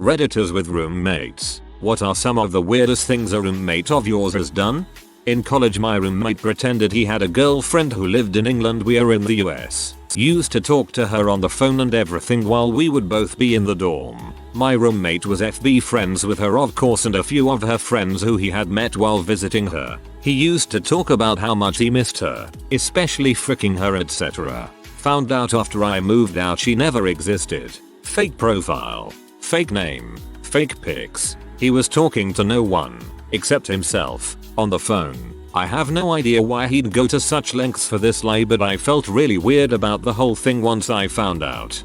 Redditors with roommates. What are some of the weirdest things a roommate of yours has done? In college my roommate pretended he had a girlfriend who lived in England. We are in the US. Used to talk to her on the phone and everything while we would both be in the dorm. My roommate was FB friends with her of course and a few of her friends who he had met while visiting her. He used to talk about how much he missed her, especially fricking her etc. Found out after I moved out she never existed. Fake profile. Fake name. Fake pics. He was talking to no one, except himself, on the phone. I have no idea why he'd go to such lengths for this lie, but I felt really weird about the whole thing once I found out.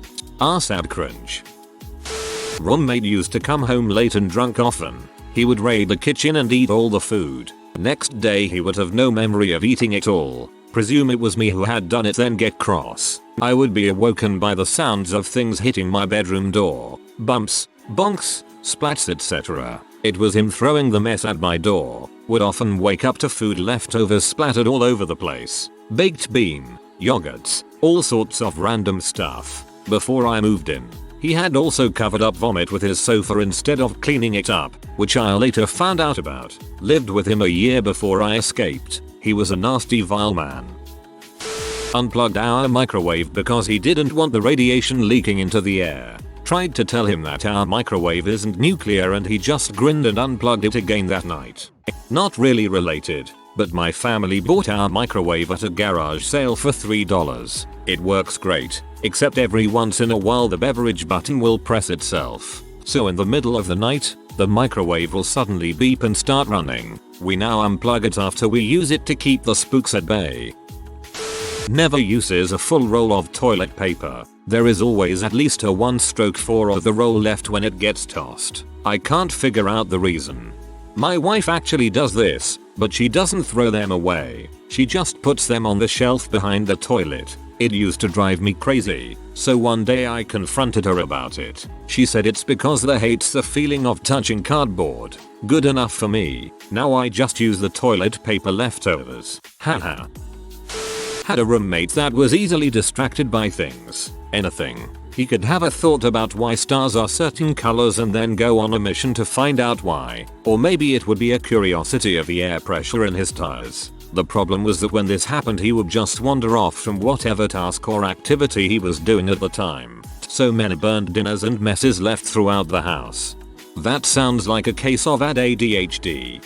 Sad cringe. Roommate used to come home late and drunk often. He would raid the kitchen and eat all the food. Next day he would have no memory of eating it all. Presume it was me who had done it, then get cross. I would be awoken by the sounds of things hitting my bedroom door. Bumps, bonks, splats etc. It was him throwing the mess at my door. Would often wake up to food leftovers splattered all over the place. Baked bean, yogurts, all sorts of random stuff. Before I moved in, he had also covered up vomit with his sofa instead of cleaning it up, which I later found out about. Lived with him a year before I escaped. He was a nasty vile man. Unplugged our microwave because he didn't want the radiation leaking into the air. Tried to tell him that our microwave isn't nuclear and he just grinned and unplugged it again that night. Not really related, but my family bought our microwave at a garage sale for $3. It works great, except every once in a while the beverage button will press itself. So in the middle of the night, the microwave will suddenly beep and start running. We now unplug it after we use it to keep the spooks at bay. Never uses a full roll of toilet paper. There is always at least a 1/4 of the roll left when it gets tossed. I can't figure out the reason. My wife actually does this, but she doesn't throw them away. She just puts them on the shelf behind the toilet. It used to drive me crazy, so one day I confronted her about it. She said it's because they hates the feeling of touching cardboard. Good enough for me. Now I just use the toilet paper leftovers. Haha. Had a roommate that was easily distracted by things. Anything. He could have a thought about why stars are certain colors and then go on a mission to find out why. Or maybe it would be a curiosity of the air pressure in his tires. The problem was that when this happened he would just wander off from whatever task or activity he was doing at the time. So many burned dinners and messes left throughout the house. That sounds like a case of ADHD.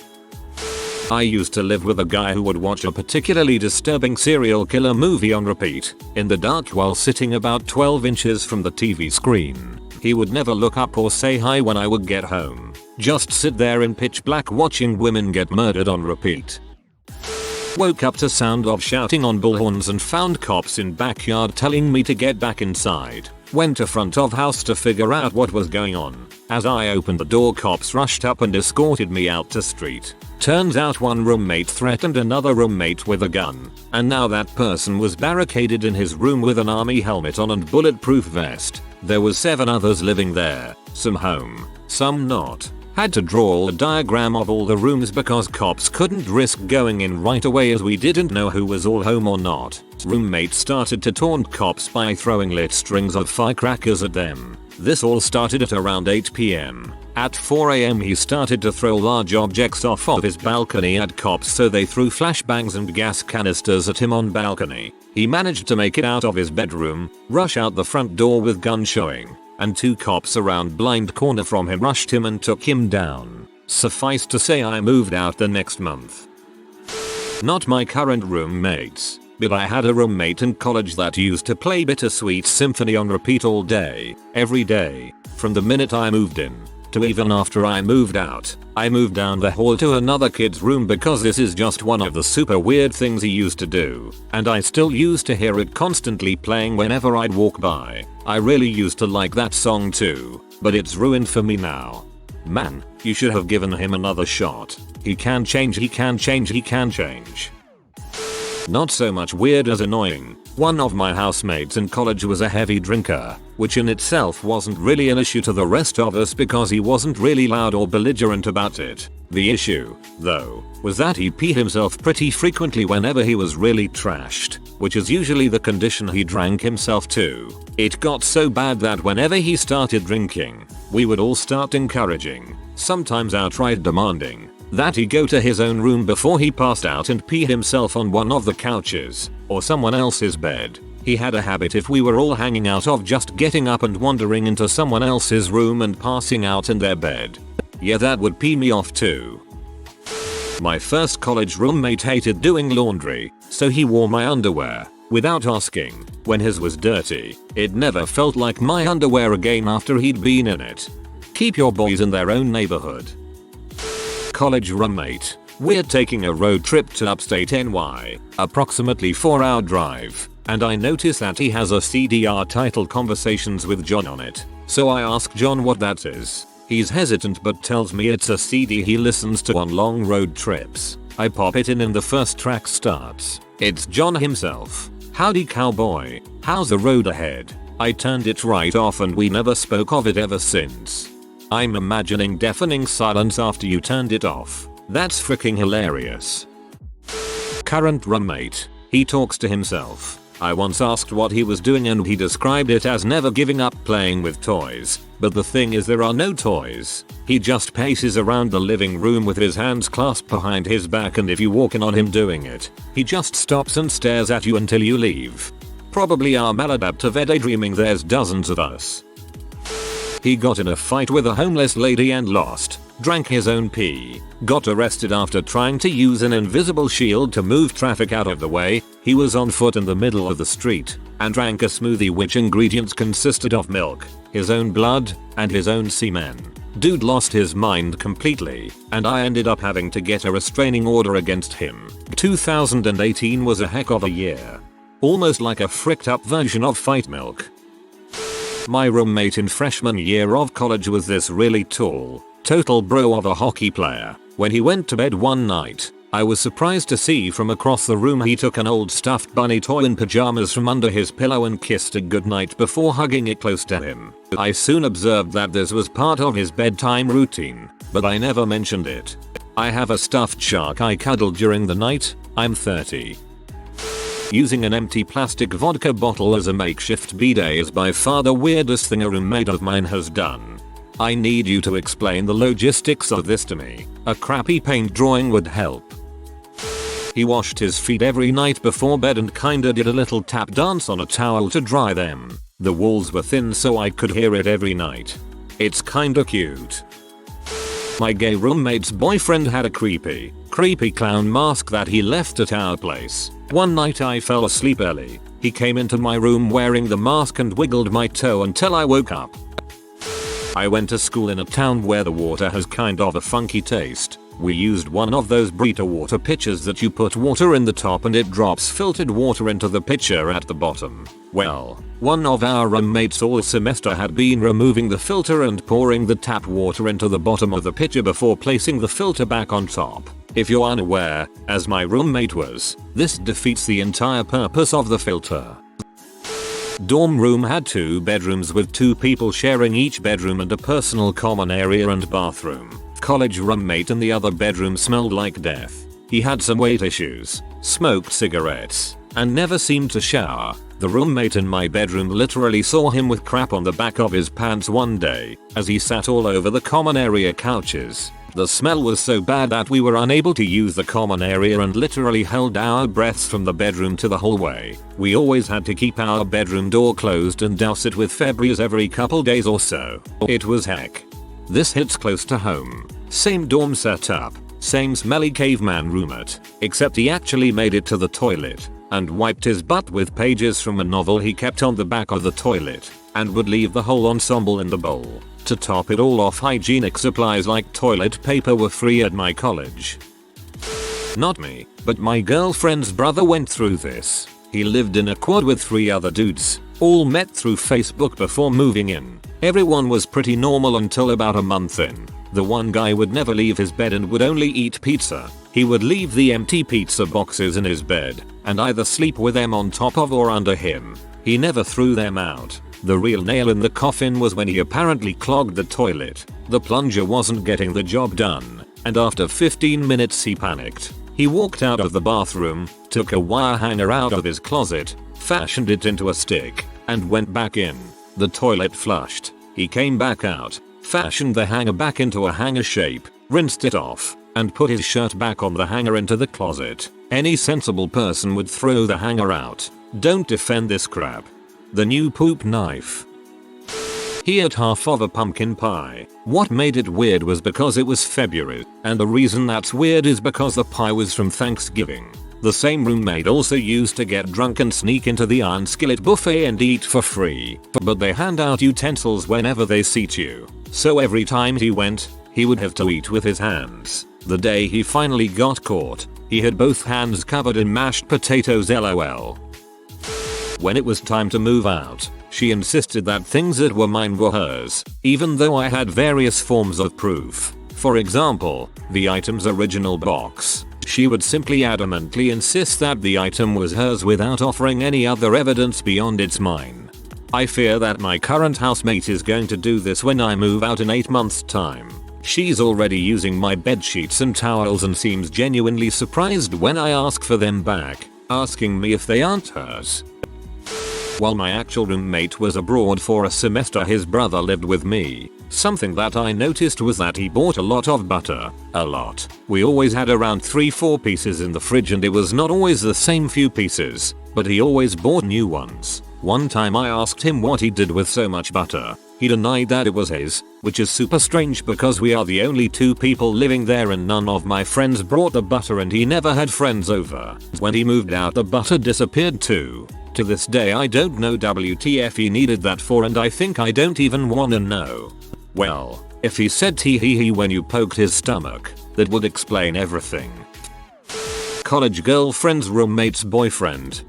I used to live with a guy who would watch a particularly disturbing serial killer movie on repeat, in the dark while sitting about 12 inches from the TV screen. He would never look up or say hi when I would get home. Just sit there in pitch black watching women get murdered on repeat. Woke up to sound of shouting on bullhorns and found cops in backyard telling me to get back inside. Went to front of house to figure out what was going on. As I opened the door, cops rushed up and escorted me out to street. Turns out one roommate threatened another roommate with a gun, and now that person was barricaded in his room with an army helmet on and bulletproof vest. There was 7 others living there, some home, some not. Had to draw a diagram of all the rooms because cops couldn't risk going in right away as we didn't know who was all home or not. Roommates started to taunt cops by throwing lit strings of firecrackers at them. This all started at around 8 PM. At 4 AM he started to throw large objects off of his balcony at cops, so they threw flashbangs and gas canisters at him on balcony. He managed to make it out of his bedroom, rush out the front door with gun showing, and 2 cops around blind corner from him rushed him and took him down. Suffice to say I moved out the next month. Not my current roommates, but I had a roommate in college that used to play Bittersweet Symphony on repeat all day, every day, from the minute I moved in, to even after I moved out. I moved down the hall to another kid's room because this is just one of the super weird things he used to do, and I still used to hear it constantly playing whenever I'd walk by. I really used to like that song too, but it's ruined for me now. Man, you should have given him another shot. He can change, he can change, he can change. Not so much weird as annoying. One of my housemates in college was a heavy drinker, which in itself wasn't really an issue to the rest of us because he wasn't really loud or belligerent about it. The issue, though, was that he peed himself pretty frequently whenever he was really trashed, which is usually the condition he drank himself to. It got so bad that whenever he started drinking, we would all start encouraging, sometimes outright demanding, that he go to his own room before he passed out and pee himself on one of the couches, or someone else's bed. He had a habit if we were all hanging out of just getting up and wandering into someone else's room and passing out in their bed. Yeah, that would pee me off too. My first college roommate hated doing laundry, so he wore my underwear, without asking, when his was dirty. It never felt like my underwear again after he'd been in it. Keep your boys in their own neighborhood. College roommate. We're taking a road trip to upstate NY, approximately 4-hour drive, and I notice that he has a CDR titled Conversations with John on it. So I ask John what that is. He's hesitant but tells me it's a CD he listens to on long road trips. I pop it in and the first track starts. It's John himself. Howdy cowboy, how's the road ahead? I turned it right off and we never spoke of it ever since. I'm imagining deafening silence after you turned it off. That's freaking hilarious. Current roommate. He talks to himself. I once asked what he was doing and he described it as never giving up playing with toys. But the thing is there are no toys. He just paces around the living room with his hands clasped behind his back, and if you walk in on him doing it, he just stops and stares at you until you leave. Probably our maladaptive daydreaming. There's dozens of us. He got in a fight with a homeless lady and lost, drank his own pee, got arrested after trying to use an invisible shield to move traffic out of the way. He was on foot in the middle of the street and drank a smoothie which ingredients consisted of milk, his own blood, and his own semen. Dude lost his mind completely, and I ended up having to get a restraining order against him. 2018 was a heck of a year. Almost like a fricked up version of Fight Milk. My roommate in freshman year of college was this really tall, total bro of a hockey player. When he went to bed one night, I was surprised to see from across the room he took an old stuffed bunny toy in pajamas from under his pillow and kissed it goodnight before hugging it close to him. I soon observed that this was part of his bedtime routine, but I never mentioned it. I have a stuffed shark I cuddled during the night. I'm 30. Using an empty plastic vodka bottle as a makeshift bidet is by far the weirdest thing a roommate of mine has done. I need you to explain the logistics of this to me. A crappy paint drawing would help. He washed his feet every night before bed and kinda did a little tap dance on a towel to dry them. The walls were thin so I could hear it every night. It's kinda cute. My gay roommate's boyfriend had a creepy clown mask that he left at our place. One night I fell asleep early. He came into my room wearing the mask and wiggled my toe until I woke up. I went to school in a town where the water has kind of a funky taste. We used one of those Brita water pitchers that you put water in the top and it drops filtered water into the pitcher at the bottom. Well, one of our roommates all semester had been removing the filter and pouring the tap water into the bottom of the pitcher before placing the filter back on top. If you're unaware, as my roommate was, this defeats the entire purpose of the filter. Dorm room had 2 bedrooms with 2 people sharing each bedroom and a personal common area and bathroom. College roommate in the other bedroom smelled like death. He had some weight issues, smoked cigarettes, and never seemed to shower. The roommate in my bedroom literally saw him with crap on the back of his pants one day, as he sat all over the common area couches. The smell was so bad that we were unable to use the common area and literally held our breaths from the bedroom to the hallway. We always had to keep our bedroom door closed and douse it with Febreze every couple days or so. It was heck. This hits close to home. Same dorm setup, same smelly caveman roommate, except he actually made it to the toilet and wiped his butt with pages from a novel he kept on the back of the toilet and would leave the whole ensemble in the bowl. To top it all off, hygienic supplies like toilet paper were free at my college. Not me, but my girlfriend's brother went through this. He lived in a quad with 3 other dudes, all met through Facebook before moving in. Everyone was pretty normal until about a month in. The one guy would never leave his bed and would only eat pizza. He would leave the empty pizza boxes in his bed and either sleep with them on top of or under him. He never threw them out. The real nail in the coffin was when he apparently clogged the toilet. The plunger wasn't getting the job done, and after 15 minutes he panicked. He walked out of the bathroom, took a wire hanger out of his closet, fashioned it into a stick, and went back in. The toilet flushed. He came back out, fashioned the hanger back into a hanger shape, rinsed it off, and put his shirt back on the hanger into the closet. Any sensible person would throw the hanger out. Don't defend this crap. The new poop knife. He ate half of a pumpkin pie. What made it weird was because it was February, and the reason that's weird is because the pie was from Thanksgiving. The same roommate also used to get drunk and sneak into the Iron Skillet buffet and eat for free, but they hand out utensils whenever they seat you. So every time he went, he would have to eat with his hands. The day he finally got caught, he had both hands covered in mashed potatoes lol. When it was time to move out, she insisted that things that were mine were hers, even though I had various forms of proof. For example, the item's original box. She would simply adamantly insist that the item was hers without offering any other evidence beyond it's mine. I fear that my current housemate is going to do this when I move out in 8 months' time. She's already using my bed sheets and towels and seems genuinely surprised when I ask for them back, asking me if they aren't hers. While my actual roommate was abroad for a semester, his brother lived with me. Something that I noticed was that he bought a lot of butter. A lot. We always had around 3-4 pieces in the fridge and it was not always the same few pieces, but he always bought new ones. One time I asked him what he did with so much butter. He denied that it was his, which is super strange because we are the only 2 people living there and none of my friends brought the butter and he never had friends over. When he moved out, the butter disappeared too. To this day I don't know WTF he needed that for, and I think I don't even wanna know. Well, if he said tee hee hee when you poked his stomach, that would explain everything. College girlfriend's roommate's boyfriend,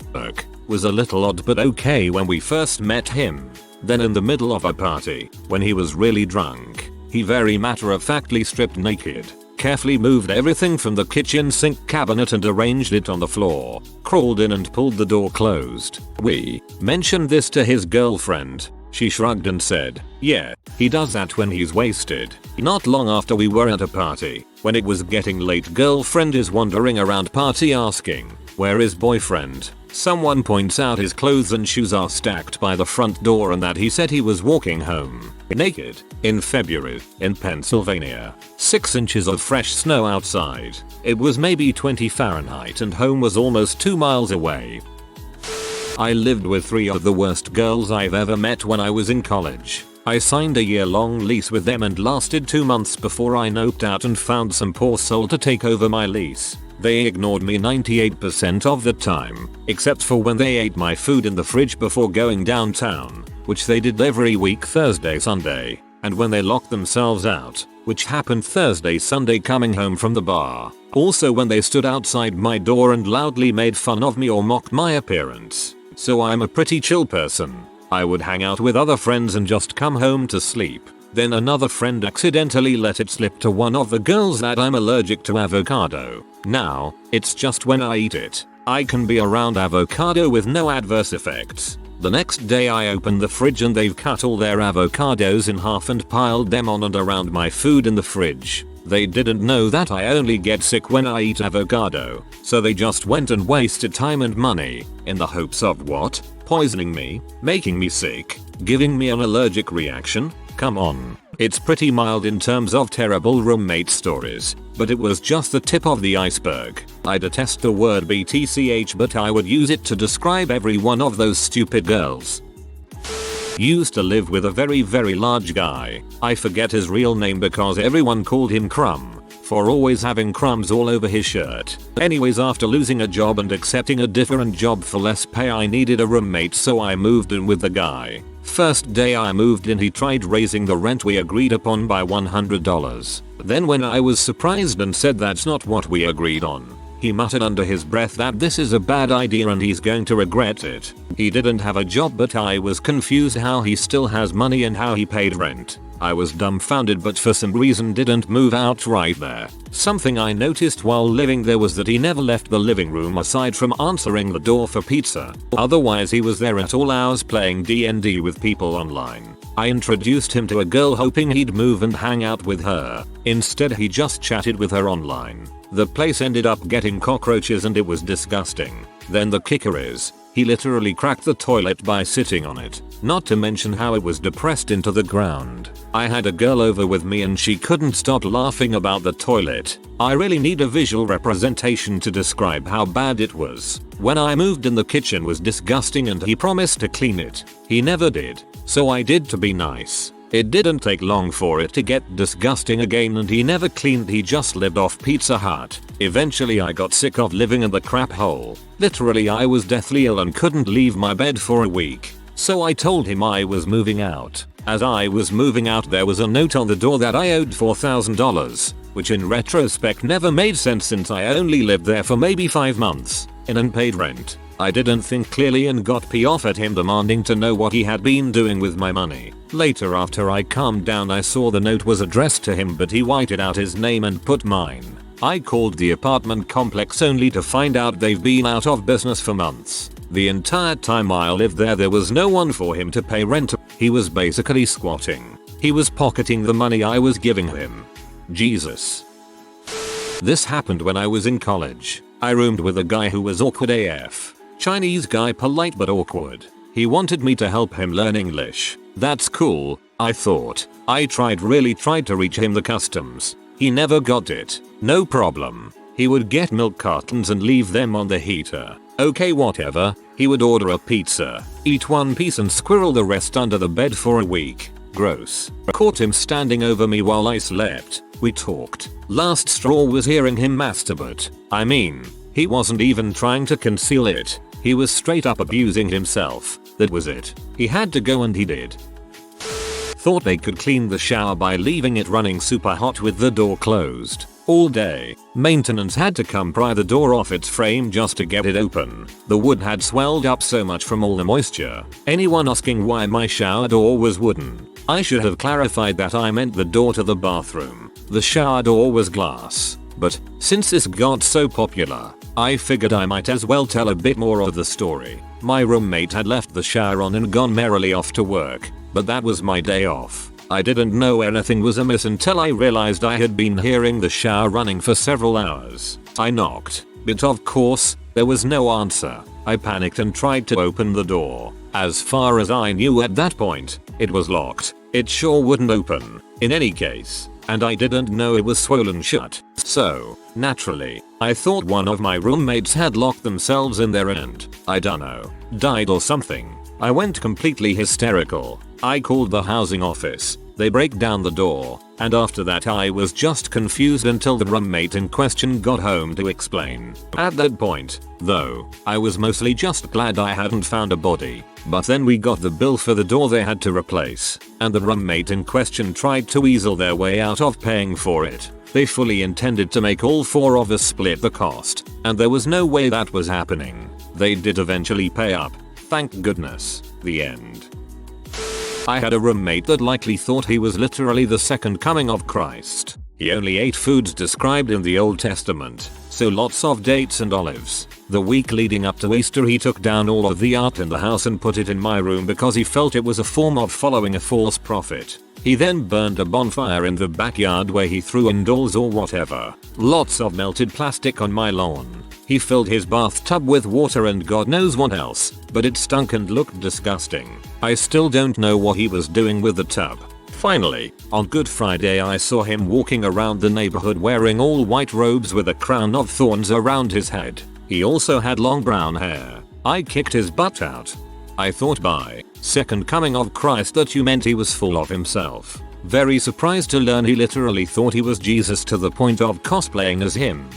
was a little odd but okay when we first met him. Then in the middle of a party, when he was really drunk, he very matter-of-factly stripped naked, carefully moved everything from the kitchen sink cabinet and arranged it on the floor, crawled in and pulled the door closed. We mentioned this to his girlfriend. She shrugged and said, yeah, he does that when he's wasted. Not long after we were at a party, when it was getting late, girlfriend is wandering around party asking, where is boyfriend? Someone points out his clothes and shoes are stacked by the front door and that he said he was walking home naked in February in Pennsylvania. 6 inches of fresh snow outside. It was maybe 20 Fahrenheit and home was almost 2 miles away. I lived with 3 of the worst girls I've ever met when I was in college. I signed a year-long lease with them and lasted 2 months before I noped out and found some poor soul to take over my lease. They ignored me 98% of the time, except for when they ate my food in the fridge before going downtown, which they did every week Thursday Sunday, and when they locked themselves out, which happened Thursday Sunday coming home from the bar. Also when they stood outside my door and loudly made fun of me or mocked my appearance. So I'm a pretty chill person. I would hang out with other friends and just come home to sleep. Then another friend accidentally let it slip to one of the girls that I'm allergic to avocado. Now, it's just when I eat it, I can be around avocado with no adverse effects. The next day I open the fridge and they've cut all their avocados in half and piled them on and around my food in the fridge. They didn't know that I only get sick when I eat avocado, so they just went and wasted time and money, in the hopes of what? Poisoning me? Making me sick? Giving me an allergic reaction? Come on. It's pretty mild in terms of terrible roommate stories, but it was just the tip of the iceberg. I detest the word BTCH, but I would use it to describe every one of those stupid girls. Used to live with a very large guy. I forget his real name because everyone called him Crumb, for always having crumbs all over his shirt. Anyways, after losing a job and accepting a different job for less pay, I needed a roommate, so I moved in with the guy. First day I moved in, he tried raising the rent we agreed upon by $100. Then when I was surprised and said that's not what we agreed on, He muttered under his breath that this is a bad idea and he's going to regret it. He didn't have a job, but I was confused how he still has money and how he paid rent. I was dumbfounded, but for some reason didn't move out right there. Something I noticed while living there was that he never left the living room aside from answering the door for pizza. Otherwise he was there at all hours playing D&D with people online. I introduced him to a girl hoping he'd move and hang out with her. Instead he just chatted with her online. The place ended up getting cockroaches and it was disgusting. Then the kicker is, he literally cracked the toilet by sitting on it. Not to mention how it was depressed into the ground. I had a girl over with me and she couldn't stop laughing about the toilet. I really need a visual representation to describe how bad it was. When I moved in, the kitchen was disgusting and he promised to clean it. He never did. So I did to be nice. It didn't take long for it to get disgusting again and he never cleaned, he just lived off Pizza Hut. Eventually I got sick of living in the crap hole. Literally I was deathly ill and couldn't leave my bed for a week. So I told him I was moving out. As I was moving out there was a note on the door that I owed $4,000, which in retrospect never made sense since I only lived there for maybe 5 months in unpaid rent. I didn't think clearly and got pissed off at him, demanding to know what he had been doing with my money. Later, after I calmed down, I saw the note was addressed to him, but he whited out his name and put mine. I called the apartment complex only to find out they've been out of business for months. The entire time I lived there was no one for him to pay rent. He was basically squatting. He was pocketing the money I was giving him. Jesus. This happened when I was in college. I roomed with a guy who was awkward AF. Chinese guy, polite but awkward. He wanted me to help him learn English. That's cool, I thought. I really tried to reach him the customs. He never got it. No problem. He would get milk cartons and leave them on the heater. Okay, whatever. He would order a pizza, eat one piece and squirrel the rest under the bed for a week. Gross. Caught him standing over me while I slept. We talked. Last straw was hearing him masturbate. I mean, he wasn't even trying to conceal it. He was straight up abusing himself. That was it. He had to go and he did. Thought they could clean the shower by leaving it running super hot with the door closed all day. Maintenance had to come pry the door off its frame just to get it open. The wood had swelled up so much from all the moisture. Anyone asking why my shower door was wooden? I should have clarified that I meant the door to the bathroom. The shower door was glass. But since this got so popular, I figured I might as well tell a bit more of the story. My roommate had left the shower on and gone merrily off to work, but that was my day off. I didn't know anything was amiss until I realized I had been hearing the shower running for several hours. I knocked, but of course, there was no answer. I panicked and tried to open the door. As far as I knew at that point, it was locked. It sure wouldn't open. In any case, and I didn't know it was swollen shut. So, naturally, I thought one of my roommates had locked themselves in there and, I dunno, died or something. I went completely hysterical. I called the housing office. They break down the door, and after that I was just confused until the roommate in question got home to explain. At that point, though, I was mostly just glad I hadn't found a body. But then we got the bill for the door they had to replace, and the roommate in question tried to weasel their way out of paying for it. They fully intended to make all 4 of us split the cost, and there was no way that was happening. They did eventually pay up. Thank goodness. The end. I had a roommate that likely thought he was literally the second coming of Christ. He only ate foods described in the Old Testament, so lots of dates and olives. The week leading up to Easter he took down all of the art in the house and put it in my room because he felt it was a form of following a false prophet. He then burned a bonfire in the backyard where he threw indoors or whatever. Lots of melted plastic on my lawn. He filled his bathtub with water and God knows what else, but it stunk and looked disgusting. I still don't know what he was doing with the tub. Finally, on Good Friday I saw him walking around the neighborhood wearing all white robes with a crown of thorns around his head. He also had long brown hair. I kicked his butt out. I thought by second coming of Christ that you meant he was full of himself. Very surprised to learn he literally thought he was Jesus to the point of cosplaying as him.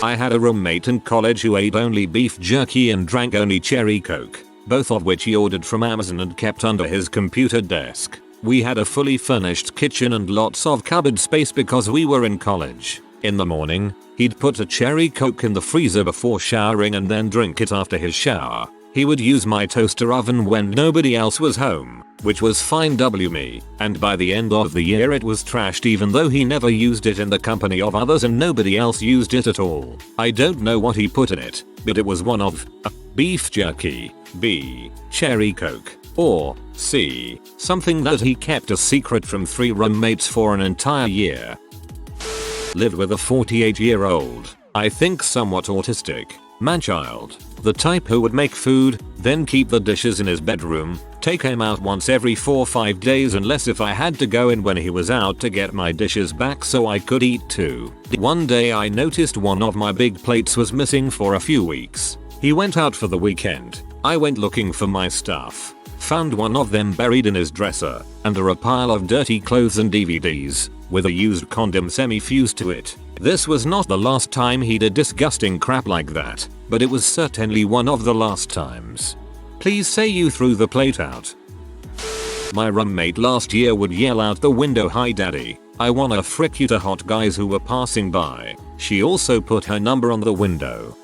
I had a roommate in college who ate only beef jerky and drank only cherry coke, both of which he ordered from Amazon and kept under his computer desk. We had a fully furnished kitchen and lots of cupboard space because we were in college. In the morning, he'd put a cherry coke in the freezer before showering and then drink it after his shower. He would use my toaster oven when nobody else was home, which was fine me, and by the end of the year it was trashed even though he never used it in the company of others and nobody else used it at all. I don't know what he put in it, but it was one of a. Beef jerky, B. Cherry coke, or C. Something that he kept a secret from 3 roommates for an entire year. Lived with a 48-year-old, I think somewhat autistic, man-child. The type who would make food, then keep the dishes in his bedroom, take him out once every 4-5 days unless if I had to go in when he was out to get my dishes back so I could eat too. One day I noticed one of my big plates was missing for a few weeks. He went out for the weekend. I went looking for my stuff. Found one of them buried in his dresser, under a pile of dirty clothes and DVDs, with a used condom semi-fused to it. This was not the last time he did disgusting crap like that, but it was certainly one of the last times. Please say you threw the plate out. My roommate last year would yell out the window, "Hi daddy, I wanna frick you," to hot guys who were passing by. She also put her number on the window.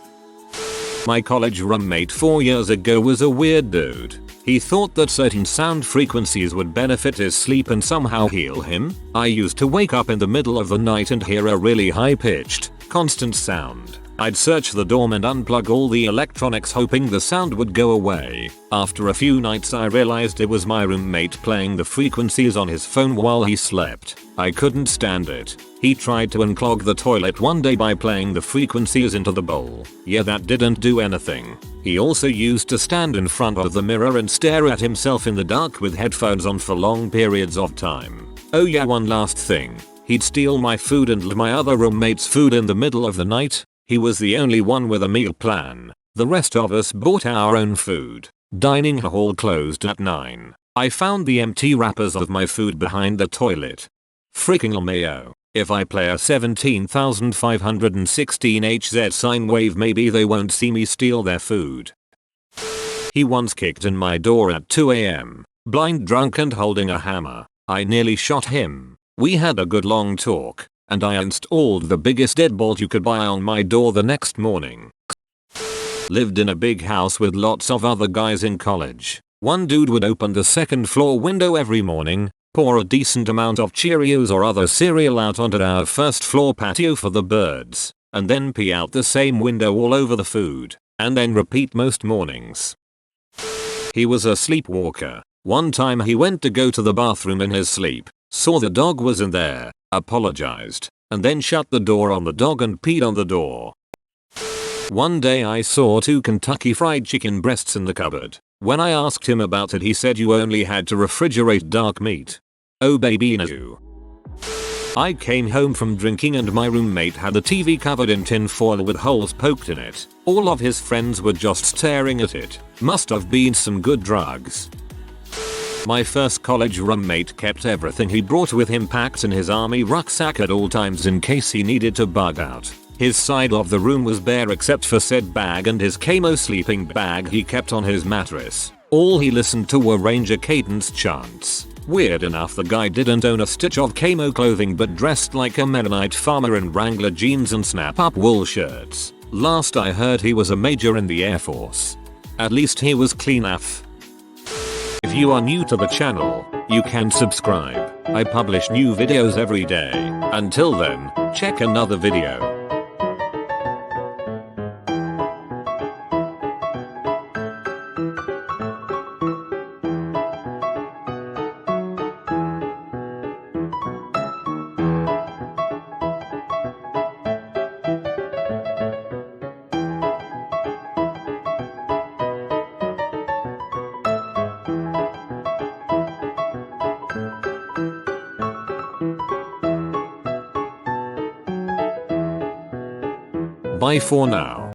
My college roommate 4 years ago was a weird dude. He thought that certain sound frequencies would benefit his sleep and somehow heal him. I used to wake up in the middle of the night and hear a really high-pitched, constant sound. I'd search the dorm and unplug all the electronics hoping the sound would go away. After a few nights I realized it was my roommate playing the frequencies on his phone while he slept. I couldn't stand it. He tried to unclog the toilet one day by playing the frequencies into the bowl. Yeah, that didn't do anything. He also used to stand in front of the mirror and stare at himself in the dark with headphones on for long periods of time. Oh yeah, one last thing. He'd steal my food and my other roommate's food in the middle of the night. He was the only one with a meal plan. The rest of us bought our own food. Dining hall closed at 9. I found the empty wrappers of my food behind the toilet. Freaking LMAO. If I play a 17,516 HZ sine wave, maybe they won't see me steal their food. He once kicked in my door at 2 AM, blind drunk and holding a hammer. I nearly shot him. We had a good long talk, and I installed the biggest deadbolt you could buy on my door the next morning. Lived in a big house with lots of other guys in college. One dude would open the second floor window every morning, pour a decent amount of Cheerios or other cereal out onto our first floor patio for the birds, and then pee out the same window all over the food, and then repeat most mornings. He was a sleepwalker. One time he went to go to the bathroom in his sleep, saw the dog was in there, apologized, and then shut the door on the dog and peed on the door. One day I saw 2 Kentucky Fried Chicken breasts in the cupboard. When I asked him about it, he said you only had to refrigerate dark meat. Oh baby no. I came home from drinking and my roommate had the TV covered in tin foil with holes poked in it. All of his friends were just staring at it. Must have been some good drugs. My first college roommate kept everything he brought with him packed in his army rucksack at all times in case he needed to bug out. His side of the room was bare except for said bag and his camo sleeping bag he kept on his mattress. All he listened to were Ranger Cadence chants. Weird enough, the guy didn't own a stitch of camo clothing but dressed like a Mennonite farmer in Wrangler jeans and snap-up wool shirts. Last I heard he was a major in the Air Force. At least he was clean AF. If you are new to the channel, you can subscribe. I publish new videos every day. Until then, check another video. Bye for now.